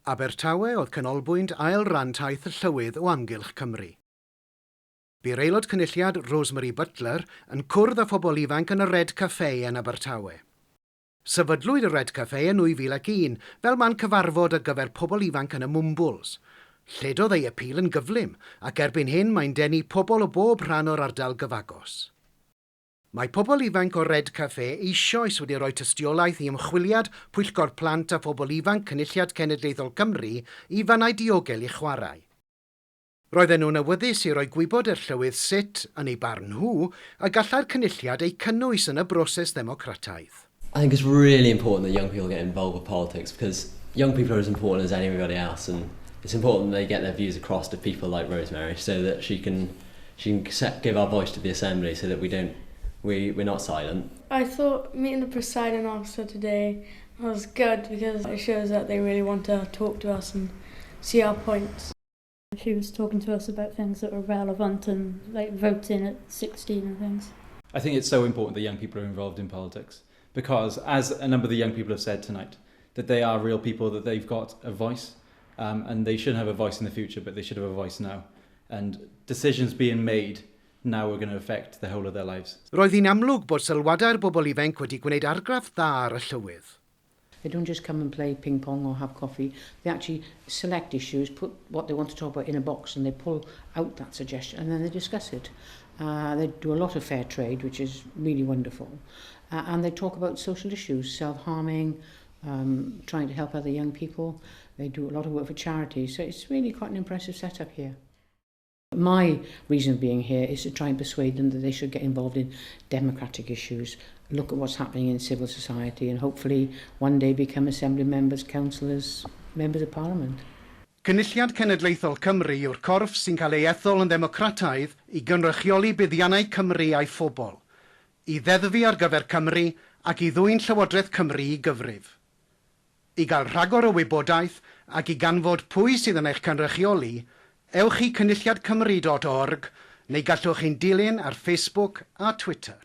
Abertawe oedd canolbwynt ail ran taith y Llywydd o amgylch Cymru. Bu'r aelod cynulliad Rosemary Butler yn cwrdd â phobl ifanc yn y Red Cafe yn Abertawe. Sefydlwyd y Red Cafe yn 2001 fel man cyfarfod ar gyfer pobl ifanc yn y Mwmbols. Lledodd ei apîl yn gyflym ac erbyn hyn mae'n denu pobl o bob rhan o'r ardal gyfagos. Mae pobl ifanc o Red Cafe eisoes wedi rhoi tystiolaeth i ymchwiliad Pwyllgor Plant a Phobl Ifanc Cynulliad Cenedlaethol Cymru i fannau diogel i chwarae. Roedden nhw'n awyddus i roi gwybod i'r Llywydd sut, yn ei barn nhw, a gallai'r cynulliad ei cynnwys yn y broses ddemocrataidd. I think it's really important that young people get involved with politics because young people are as important as anybody else, and it's important they get their views across to people like Rosemary so that she can give our voice to the Assembly so that we're not silent. I thought meeting the presiding officer today was good because it shows that they really want to talk to us and see our points. She was talking to us about things that were relevant and like voting at 16 and things. I think it's so important that young people are involved in politics because, as a number of the young people have said tonight, that they are real people, that they've got a voice and they shouldn't have a voice in the future, but they should have a voice now. And decisions being made now are going to affect the whole of their lives. Roedd hi'n amlwg bod sylwadau'r bobl ifanc wedi gwneud argraff dda ar y Llywydd. They don't just come and play ping pong or have coffee. They actually select issues, put what they want to talk about in a box, and they pull out that suggestion and then they discuss it. They do a lot of fair trade, which is really wonderful. And they talk about social issues, self-harming, trying to help other young people. They do a lot of work for charity. So it's really quite an impressive setup here. My reason of being here is to try and persuade them that they should get involved in democratic issues, look at what's happening in civil society and hopefully one day become Assembly members, councillors, members of Parliament. Cynulliad Cenedlaethol Cymru yw'r corff sy'n cael ei ethol yn ddemocrataidd i gynrychioli buddiannau Cymru a'i phobl, i ddeddfu ar gyfer Cymru ac i ddwyn Llywodraeth Cymru i gyfrif. I gael rhagor o wybodaeth ac i ganfod pwy sydd yn eich cynrychioli, ewch i cynulliadcymru.org neu gallwch chi'n dilyn ar Facebook a Twitter.